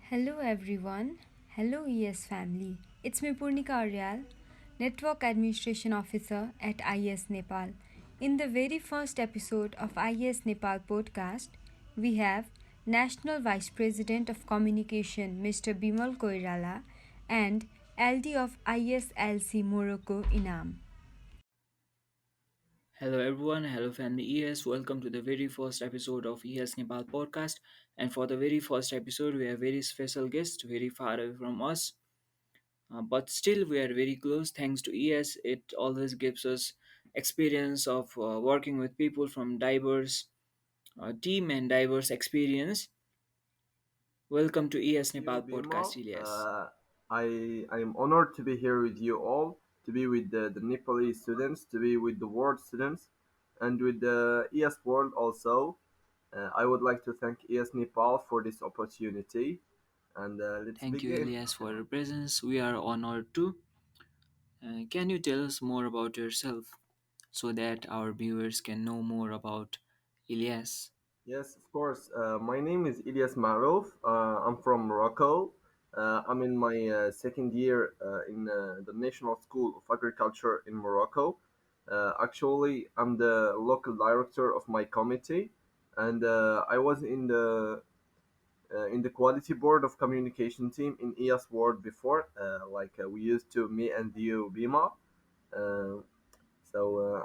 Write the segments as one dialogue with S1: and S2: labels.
S1: Hello everyone. Hello ES family. It's me Purnika Aryal, Network Administration Officer at IAAS Nepal. In the very first episode of IAAS Nepal podcast, we have National Vice President of Communication Mr. Bimal Koirala and LD of ISLC Morocco Inam.
S2: Hello everyone, hello family ES. Welcome to the very first episode of ES Nepal podcast. And for the very first episode, we have very special guest, very far away from us, but still we are very close. Thanks to ES, it always gives us experience of working with people from diverse team and diverse experience. Welcome to ES
S3: You,
S2: Nepal podcast,
S3: Bimal.
S2: Ilyas.
S3: I am honored to be here with you all, to be with the Nepalese students, to be with the world students, and with the ES world also. I would like to thank ES Nepal for this opportunity, and let's
S2: Thank you,
S3: begin.
S2: Ilyas, for your presence. We are honored too. Can you tell us more about yourself so that our viewers can know more about Ilyas?
S3: Yes, of course. My name is Iliyas Marouf. I'm from Morocco. I'm in my second year in the National School of Agriculture in Morocco. Actually, I'm the local director of my committee, and I was in the quality board of communication team in ES World before. We used to me and you, Bima. Uh,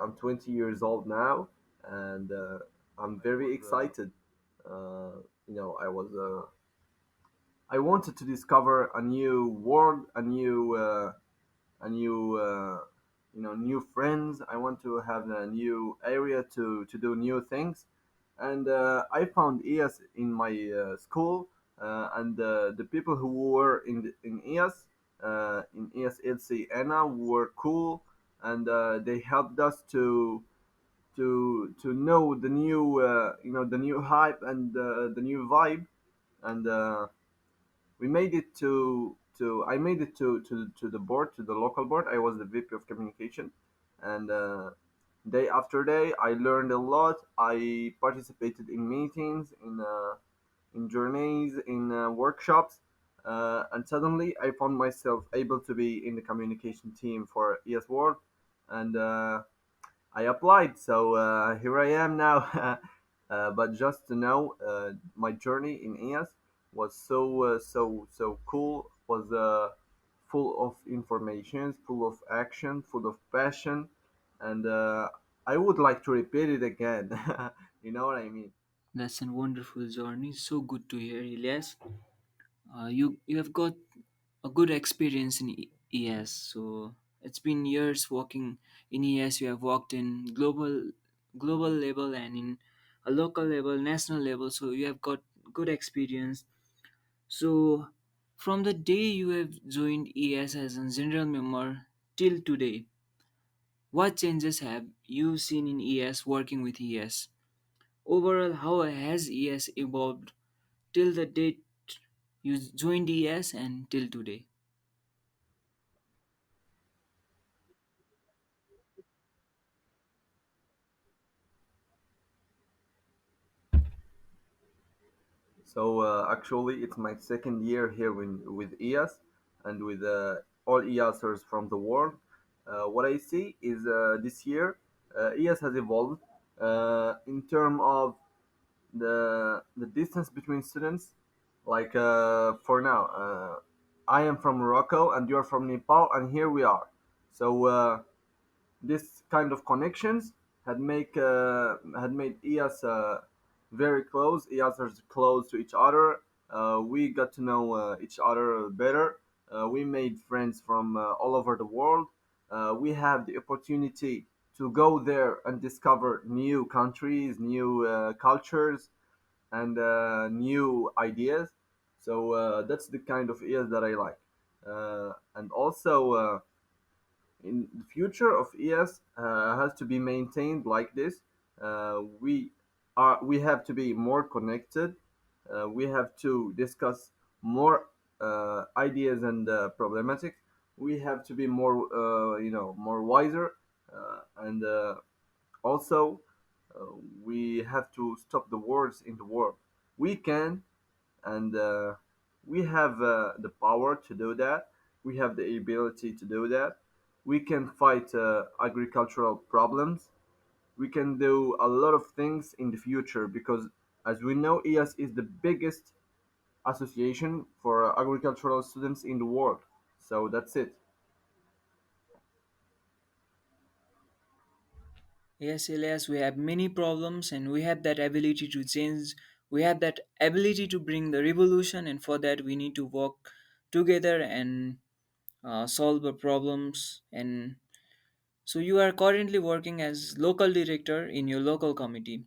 S3: I'm 20 years old now, and I'm very excited. Uh, I wanted to discover a new world, a new, new friends. I want to have a new area to do new things, and I found ES in my school, and the people who were in ES, in ESLC ENA were cool, and they helped us to know the new the new hype and the new vibe, and we made it to I made it to the board, to the local board. I was the VP of communication, and day after day I learned a lot. I participated in meetings, in journeys, in workshops, and suddenly I found myself able to be in the communication team for ES World, and I applied. So here I am now. But just to know, my journey in ES was so cool. Was full of information, full of action, full of passion, and I would like to repeat it again. You know what I mean?
S2: That's a wonderful journey. So good to hear, Ilyas. You have got a good experience in ES. So it's been years working in ES. You have worked in global level and in a local level, national level. So you have got good experience. So from the day you have joined ES as a general member till today, what changes have you seen in ES working with ES? Overall, how has ES evolved till the date you joined ES and till today?
S3: So actually, it's my second year here with EAS and with all EASers from the world. What I see is this year EAS has evolved in terms of the distance between students. Like for now, I am from Morocco and you are from Nepal, and here we are. So this kind of connections had made EAS very close. EAS are close to each other. We got to know each other better. We made friends from all over the world. We have the opportunity to go there and discover new countries, new cultures, and new ideas. So that's the kind of EAS that I like. And also, in the future of ES has to be maintained like this. We have to be more connected. We have to discuss more ideas and problematics. We have to be more more wiser, and also uh, we have to stop the wars in the world. We can, and We have the power to do that. We have the ability to do that. We can fight agricultural problems. We can do a lot of things in the future because, as we know, IAS is the biggest association for agricultural students in the world. So that's it.
S2: Yes, Elias, we have many problems and we have that ability to change. We have that ability to bring the revolution, and for that, we need to work together and solve the problems. And so you are currently working as local director in your local committee.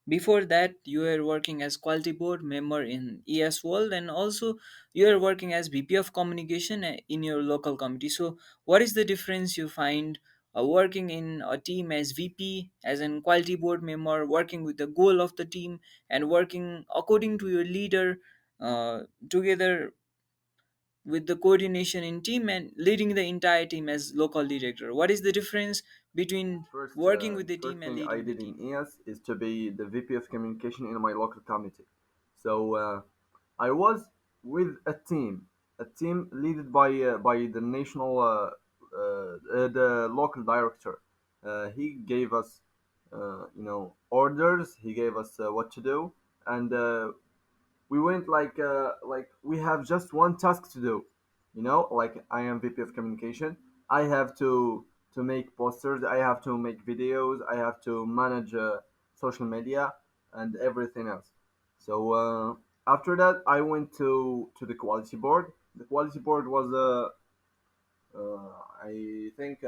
S2: Before that, you were working as quality board member in ES World, and also you are working as VP of communication in your local committee. So, what is the difference you find working in a team as VP, as an quality board member, working with the goal of the team, and working according to your leader together with the coordination in team and leading the entire team as local director? What is the difference between working with the
S3: The
S2: team
S3: first
S2: and
S3: thing I
S2: leading the
S3: did in
S2: team?
S3: IAS is to be the VP of communication in my local committee. So I was with a team led by the national the local director. He gave us orders. He gave us what to do, and we went like we have just one task to do. Like I am VP of communication. I have to make posters. I have to make videos. I have to manage social media and everything else. So after that, I went to the quality board. The quality board was I think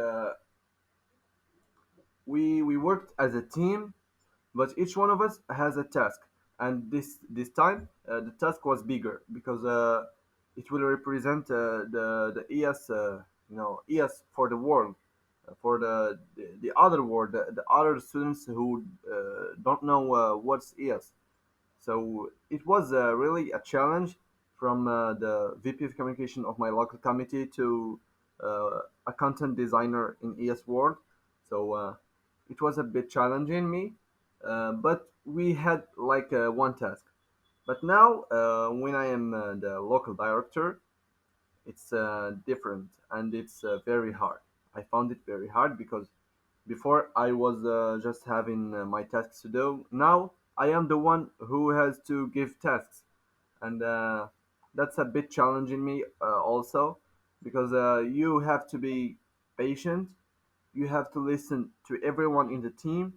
S3: we worked as a team, but each one of us has a task, and this time the task was bigger because it will represent the ES ES for the world, for the other world, the other students who don't know what's ES. So it was really a challenge from the VP of communication of my local committee to a content designer in ES World. So it was a bit challenging me, but we had like one task. But now, when I am the local director, it's different and it's very hard. I found it very hard because before I was just having my tasks to do. Now I am the one who has to give tasks, and that's a bit challenging me also because you have to be patient. You have to listen to everyone in the team.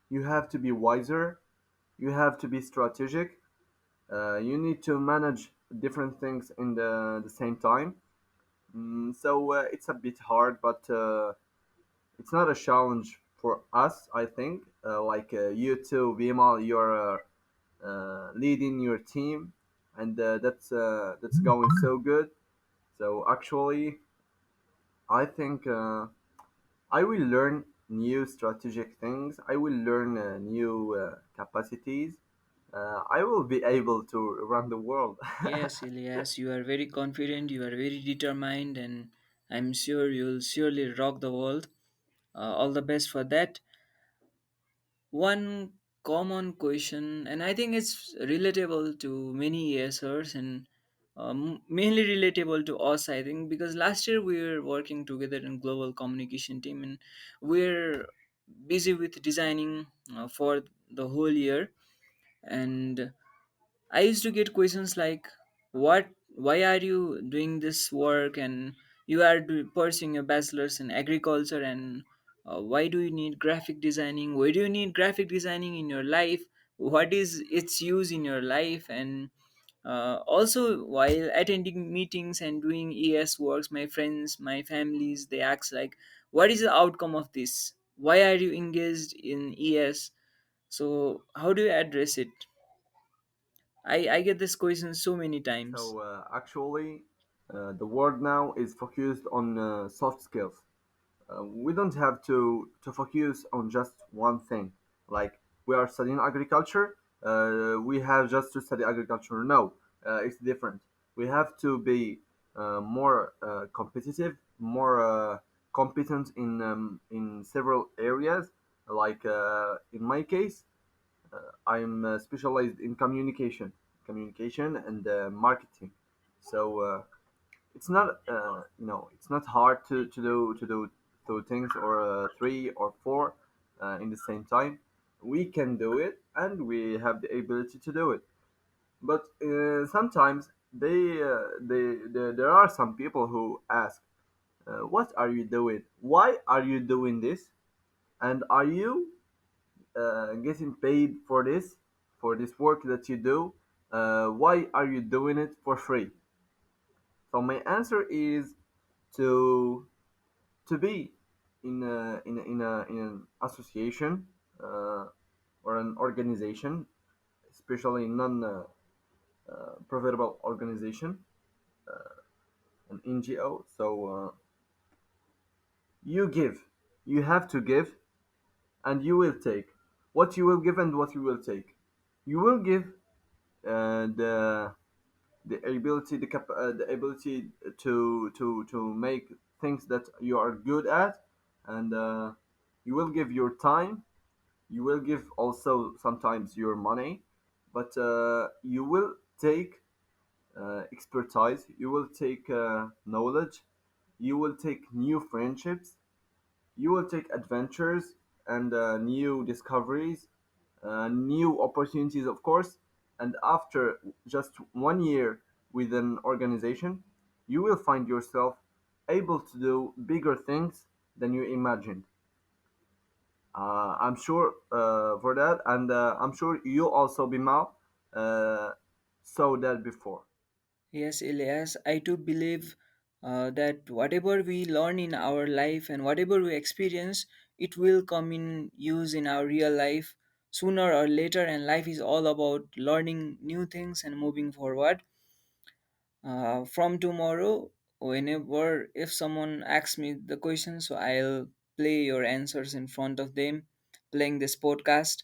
S3: You have to be wiser. You have to be strategic. You need to manage different things in the same time. So it's a bit hard, but it's not a challenge for us, I think. You too, Bimal, you're leading your team, and that's going so good. So actually, I think I will learn new strategic things. I will learn new capacities. I will be able to run the world.
S2: Yes, Elias, you are very confident, you are very determined, and I'm sure you'll surely rock the world. All the best for that. One common question, and I think it's relatable to many ESers and mainly relatable to us, I think, because last year we were working together in global communication team, and we're busy with designing for the whole year. And I used to get questions like, "What? Why are you doing this work? And you are pursuing a bachelor's in agriculture, and why do you need graphic designing? Why do you need graphic designing in your life? What is its use in your life?" And also, while attending meetings and doing ES works, my friends, my families, they ask like, "What is the outcome of this? Why are you engaged in ES?" So, how do you address it? I get this question so many times.
S3: So actually, the world now is focused on soft skills. We don't have to focus on just one thing. Like we are studying agriculture, we have just to study agriculture. No, it's different. We have to be more competitive, more competent in several areas. Like in my case, I'm specialized in communication and marketing. So it's not it's not hard to do two things or three or four in the same time. We can do it, and we have the ability to do it. But sometimes there are some people who ask, "What are you doing? Why are you doing this? And are you getting paid for this work that you do? Why are you doing it for free?" So my answer is to be in an association or an organization, especially non profitable organization, an NGO. So you give, you have to give, and you will take what you will give and what you will take. You will give the ability, the ability to make things that you are good at, and you will give your time. You will give also sometimes your money, but you will take expertise. You will take knowledge. You will take new friendships. You will take adventures and new discoveries, new opportunities, of course. And after just 1 year with an organization, you will find yourself able to do bigger things than you imagined. I'm sure for that, and I'm sure you also, Bimal, uh, saw that before.
S2: Yes, Elias, I do believe that whatever we learn in our life and whatever we experience, it will come in use in our real life sooner or later. And life is all about learning new things and moving forward. From tomorrow, whenever if someone asks me the question, so I'll play your answers in front of them, playing this podcast.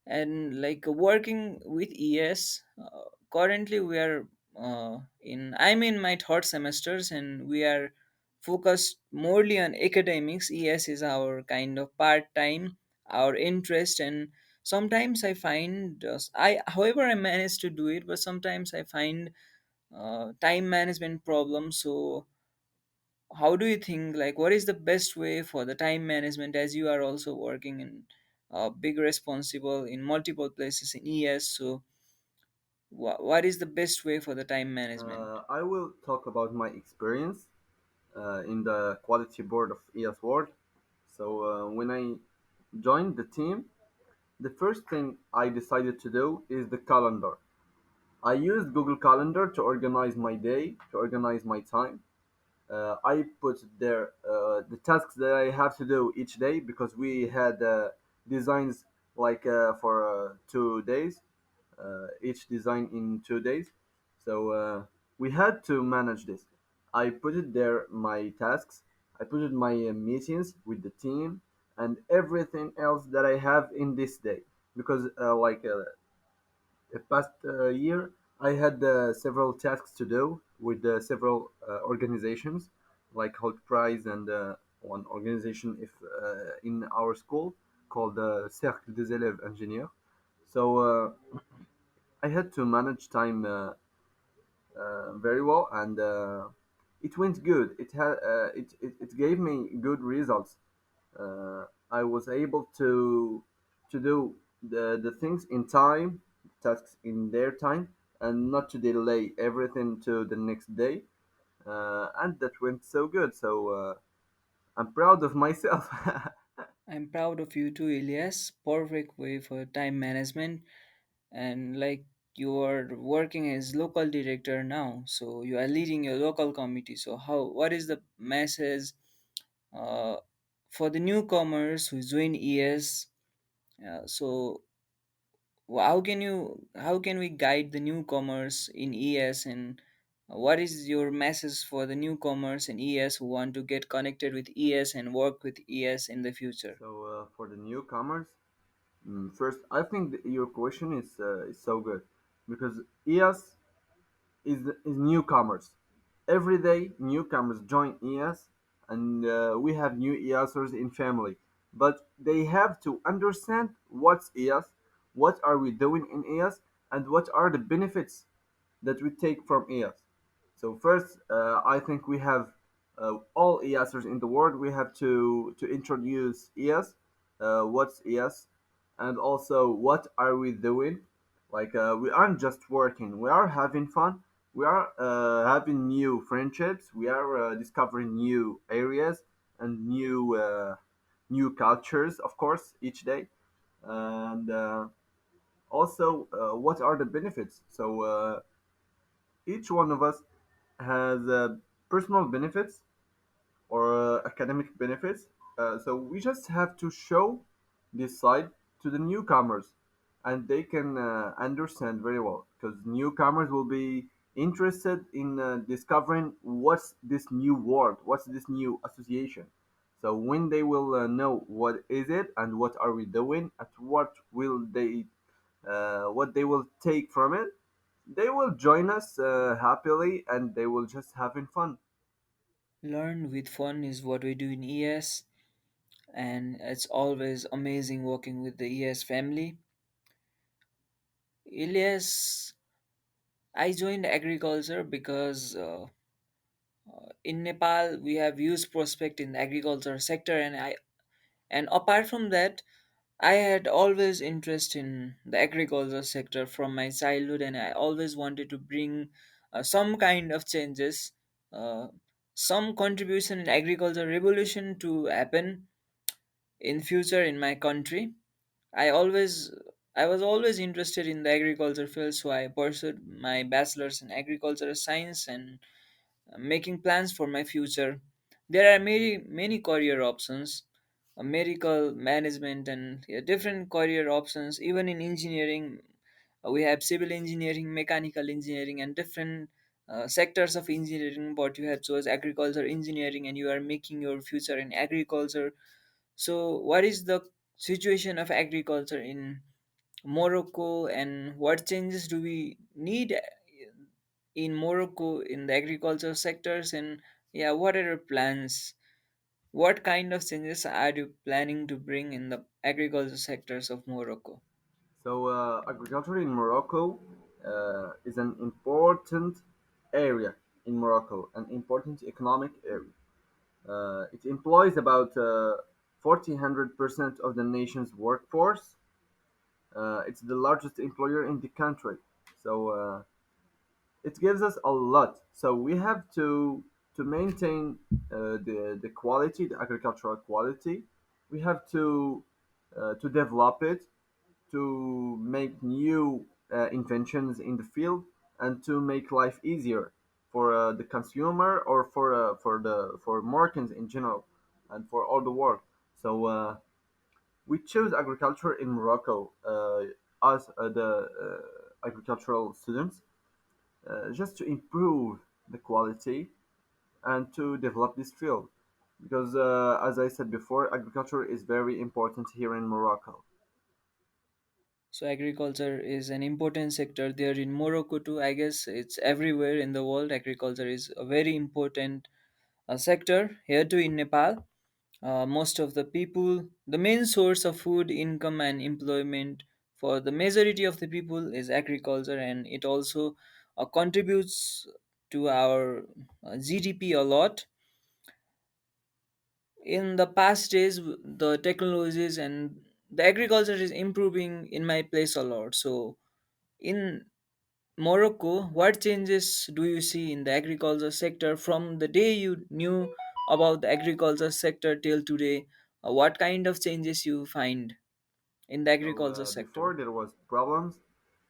S2: And like working with ES, currently we are I'm in my third semesters, and we are focused morely on academics. ES is our kind of part time, our interest. And sometimes I find I however I manage to do it, but sometimes I find time management problems. So how do you think, like, what is the best way for the time management, as you are also working in big responsible in multiple places in ES? So what is the best way for the time management?
S3: I will talk about my experience in the quality board of ES World. So when I joined the team, the first thing I decided to do is the calendar. I used Google Calendar to organize my day, to organize my time. I put there the tasks that I have to do each day because we had designs like for 2 days, each design in 2 days. So we had to manage this. I put it there, my tasks. I put it my meetings with the team and everything else that I have in this day because the past year, I had several tasks to do with several organizations, like Hot Prize and one organization if in our school called the Cercle des élèves ingénieurs. So I had to manage time very well, and it went good. It gave me good results. I was able to do the things in time, tasks in their time, and not to delay everything to the next day. And that went so good. So I'm proud of myself.
S2: I'm proud of you too, Elias. Perfect way for time management. And like, you are working as local director now, so you are leading your local committee. So how, what is the message uh, for the newcomers who join ES? So how can we guide the newcomers in ES? And what is your message for the newcomers in ES who want to get connected with ES and work with ES in the future?
S3: So for the newcomers, first I think your question is so good because ES is newcomers. Every day, newcomers join ES, and we have new ESers in family. But they have to understand what's ES, what are we doing in ES, and what are the benefits that we take from ES. So first, I think we have all ESers in the world. We have to introduce ES. What's ES, and also what are we doing? Like we aren't just working. We are having fun. We are having new friendships. We are discovering new areas and new cultures, of course, each day. And also, what are the benefits? So each one of us has personal benefits or academic benefits. So we just have to show this side to the newcomers, and they can understand very well because newcomers will be interested in discovering what's this new world, what's this new association. So when they will know what is it and what are we doing, at what they will take from it, they will join us happily and they will just having fun.
S2: Learn with fun is what we do in ES, and it's always amazing working with the ES family. Ilyas, I joined agriculture because in Nepal we have huge prospect in the agriculture sector, and apart from that, I had always interest in the agriculture sector from my childhood, and I always wanted to bring some kind of changes, uh, some contribution in agriculture revolution to happen in future in my country. I always i was always interested in the agriculture field, so I pursued my bachelor's in agricultural science and making plans for my future. There are many career options, medical management, and different career options. Even in engineering, we have civil engineering, mechanical engineering, and different sectors of engineering. But you have chose agriculture engineering, and you are making your future in agriculture. So, what is the situation of agriculture in Morocco, and what changes do we need in Morocco in the agriculture sectors? And yeah, what are your plans? What kind of changes are you planning to bring in the agriculture sectors of Morocco?
S3: So, agriculture in Morocco is an important area in Morocco, an important economic area. It employs about 1,400% of the nation's workforce. It's the largest employer in the country. So, it gives us a lot. So we have to maintain the quality, the agricultural quality. We have to develop it, to make new inventions in the field, and to make life easier for the consumer or for Moroccans in general, and for all the world. So we choose agriculture in Morocco as the agricultural students just to improve the quality and to develop this field because as I said before, agriculture is very important here in Morocco.
S2: So agriculture is an important sector there in Morocco too. I guess it's everywhere in the world. Agriculture is a very important sector here too in Nepal. Most of the people, the main source of food, income, and employment for the majority of the people is agriculture, and it also contributes to our GDP a lot. In the past days, the technologies and the agriculture is improving in my place a lot. So, in Morocco, what changes do you see in the agriculture sector from the day you knew about the agriculture sector till today? What kind of changes you find in the
S3: So
S2: agriculture
S3: before
S2: sector?
S3: there was problems,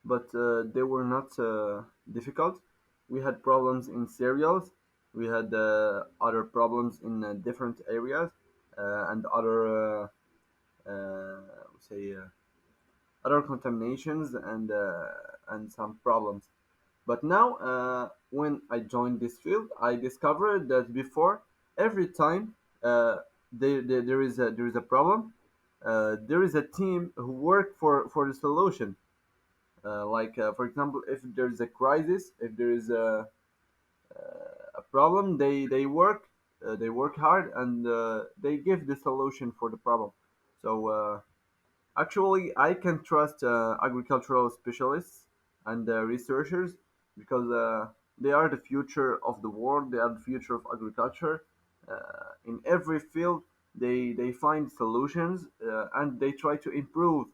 S3: but they were not difficult. We had problems in cereals. We had other problems in different areas and say other contaminations and some problems. But now, when I joined this field, I discovered that before every time there is a problem, there is a team who work for the solution. For example, if there is a crisis, if there is a problem, they work hard and they give the solution for the problem. So actually, I can trust agricultural specialists and researchers because They are the future of the world. They are the future of agriculture. In every field, they find solutions and they try to improve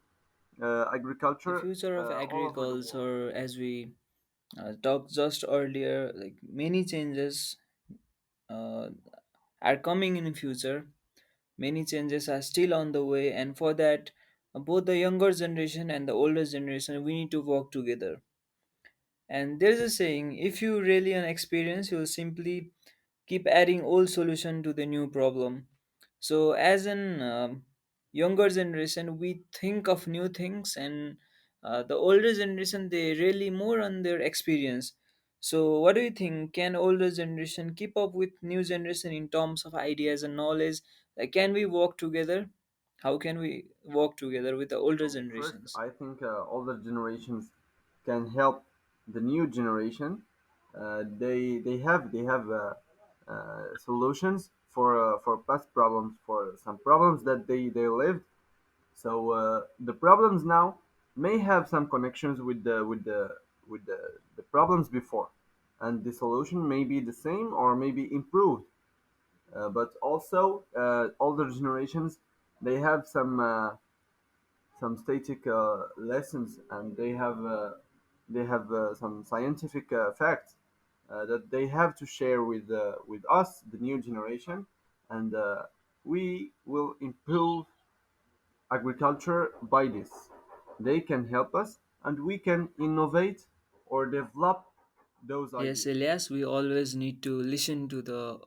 S2: The
S3: agriculture
S2: future of
S3: all over the world.
S2: agriculture, as we talked just earlier, like many changes uh, are coming in future. Many changes are still on the way, and for that, both the younger generation and the older generation, we need to work together. And there's a saying: if you really an experience, you'll simply keep adding old solution to the new problem. So as an younger generation, we think of new things, and the older generation, they really more on their experience. So what do you think? Can older generation keep up with new generation in terms of ideas and knowledge? Like, can we work together? How can we work together with the older
S3: So first,
S2: generations?
S3: I think older generations can help the new generation. They have solutions for past problems, for some problems that they lived. So the problems now may have some connections with the problems before, and the solution may be the same or maybe improved. But also, older generations, they have some static lessons, and they have some scientific facts that they have to share with us, the new generation, and we will improve agriculture by this. They can help us, and we can innovate or develop those
S2: Yes,
S3: ideas.
S2: Elias, we always need to listen to the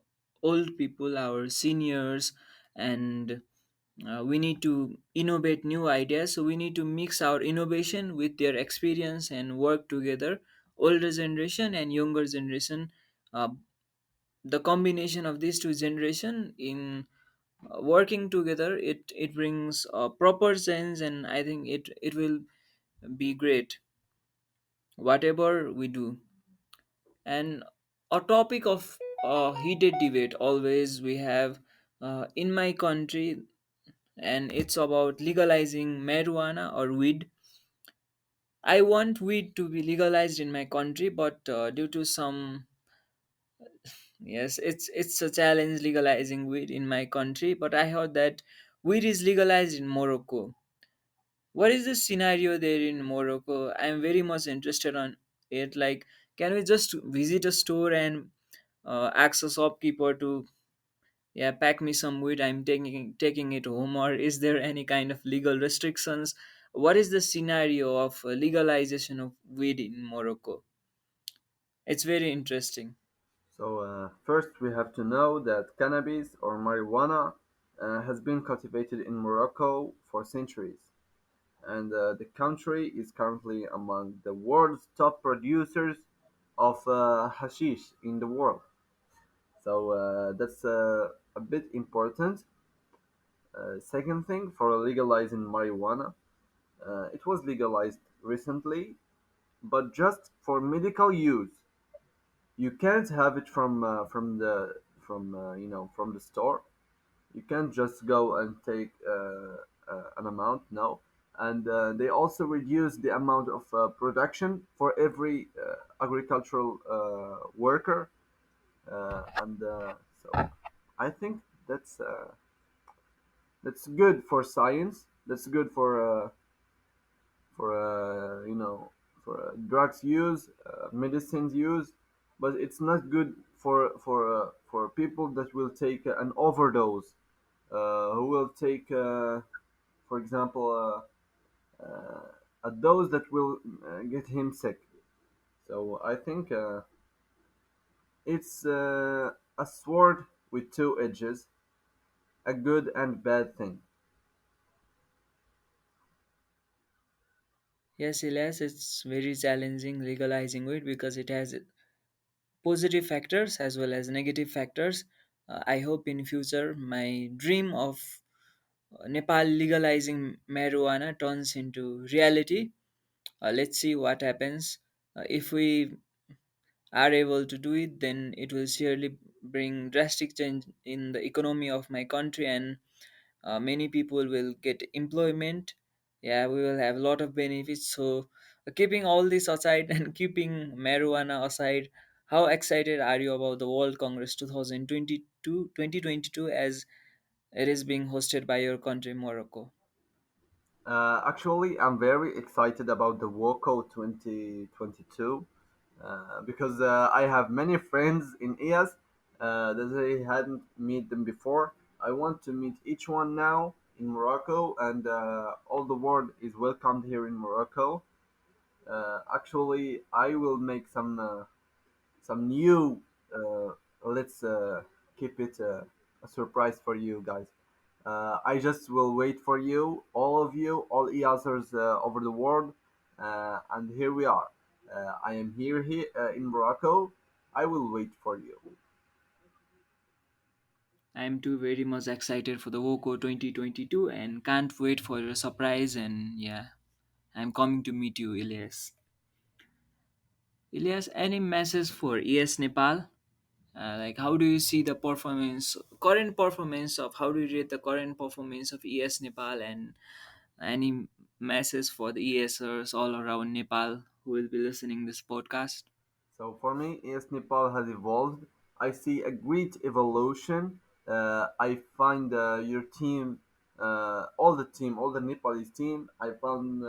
S2: old people, our seniors, and we need to innovate new ideas. So we need to mix our innovation with their experience and work together. Older generation and younger generation, uh, the combination of these two generation in working together, it brings a proper sense, and I think it will be great whatever we do. And a topic of heated debate always we have in my country, and it's about legalizing marijuana or weed. I want weed to be legalized in my country, but due to some, yes, it's a challenge legalizing weed in my country. But I heard that weed is legalized in Morocco. What is the scenario there in Morocco? I'm very much interested on it. Like, can we just visit a store and ask a shopkeeper to, yeah, pack me some weed, I'm taking it home, or is there any kind of legal restrictions? What is the scenario of legalization of weed in Morocco? It's very interesting.
S3: So first, we have to know that cannabis or marijuana has been cultivated in Morocco for centuries, and the country is currently among the world's top producers of hashish in the world. So that's a bit important. Second thing, for legalizing marijuana, it was legalized recently, but just for medical use. You can't have it from the store. You can't just go and take an amount. No, and they also reduce the amount of production for every agricultural worker, and so I think that's good for science. That's good for drugs use, medicines use, but it's not good for people that will take an overdose, who will take, for example, a dose that will get him sick. So I think it's a sword with two edges, a good and bad thing.
S2: Yes, Elias, it's very challenging legalizing weed because it has positive factors as well as negative factors. I hope in future my dream of Nepal legalizing marijuana turns into reality. Let's see what happens. If we are able to do it, then it will surely bring drastic change in the economy of my country, and many people will get employment. Yeah, we will have a lot of benefits. So keeping all this aside and keeping marijuana aside, How excited are you about the World Congress 2022 as it is being hosted by your country, Morocco?
S3: Actually, I'm very excited about the WOCO 2022 because I have many friends in IAS that I hadn't met them before. I want to meet each one now in Morocco, and all the world is welcomed here in Morocco. Actually, I will make some new. Let's keep it a surprise for you guys. I just will wait for you, all EASers over the world, and here we are. I am here in Morocco. I will wait for you.
S2: I'm too very much excited for the WOCO 2022 and can't wait for your surprise. And yeah, I'm coming to meet you, Ilyas. Ilyas, any message for ES Nepal? Like, how do you see the current performance of, how do you rate the current performance of ES Nepal, and any message for the ESers all around Nepal who will be listening this podcast?
S3: So for me, yes, Nepal has evolved. I see a great evolution. I find your team, all the Nepalese team. I found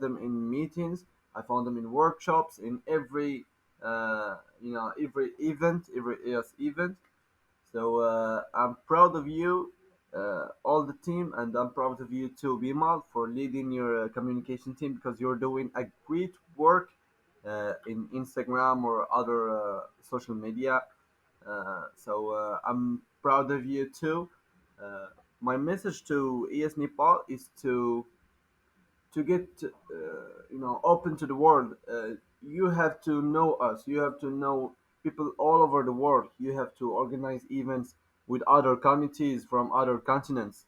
S3: them in meetings. I found them in workshops, in every, every event, every ES event. So I'm proud of you, all the team, and I'm proud of you too, Bimal, for leading your communication team because you're doing a great work in Instagram or other social media. So I'm proud of you too. Uh, my message to ES Nepal is to get open to the world. You have to know us. You have to know people all over the world. You have to organize events with other communities from other continents.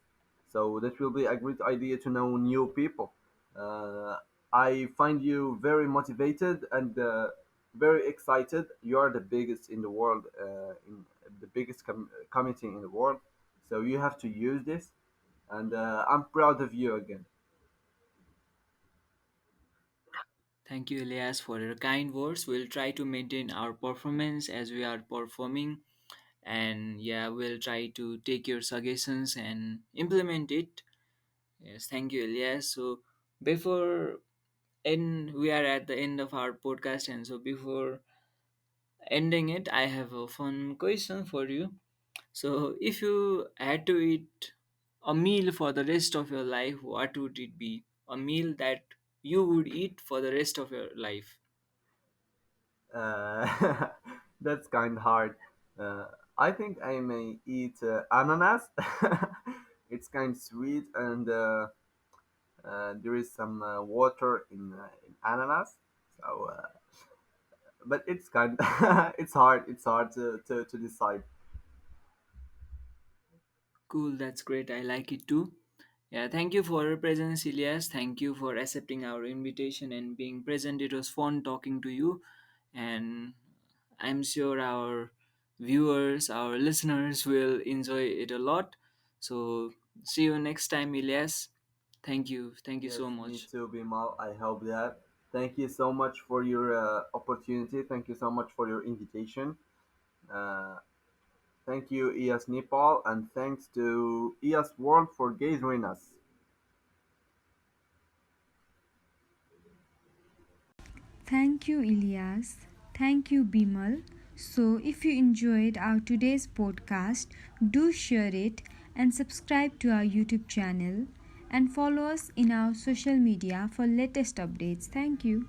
S3: So that will be a great idea to know new people. Uh, I find you very motivated and very excited. You are the biggest in the world, in the biggest community in the world. So you have to use this, and I'm proud of you again.
S2: Thank you, Elias, for your kind words. We'll try to maintain our performance as we are performing, and yeah, we'll try to take your suggestions and implement it. Yes, thank you, Elias. So before and we are at the end of our podcast, and so before ending it, I have a fun question for you. So if you had to eat a meal for the rest of your life, what would it be? A meal that you would eat for the rest of your life.
S3: Uh, that's kind of hard. Uh, I think I may eat ananas. It's kind of sweet, and there is some water in ananas. So, but it's kind. It's hard. It's hard to decide.
S2: Cool, that's great. I like it too. Yeah, thank you for your presence, Ilyas. Thank you for accepting our invitation and being present. It was fun talking to you, and I'm sure our viewers, our listeners will enjoy it a lot. So, see you next time, Ilyas. Thank you. Thank you
S3: Yes,
S2: so
S3: me
S2: much.
S3: too, Bimal. I hope that. Thank you so much for your opportunity. Thank you so much for your invitation. Uh, Thank you, IAS Nepal, and thanks to IAS World for gathering us.
S1: Thank you, Ilyas. Thank you, Bimal. So, if you enjoyed our today's podcast, do share it and subscribe to our YouTube channel and follow us in our social media for latest updates. Thank you.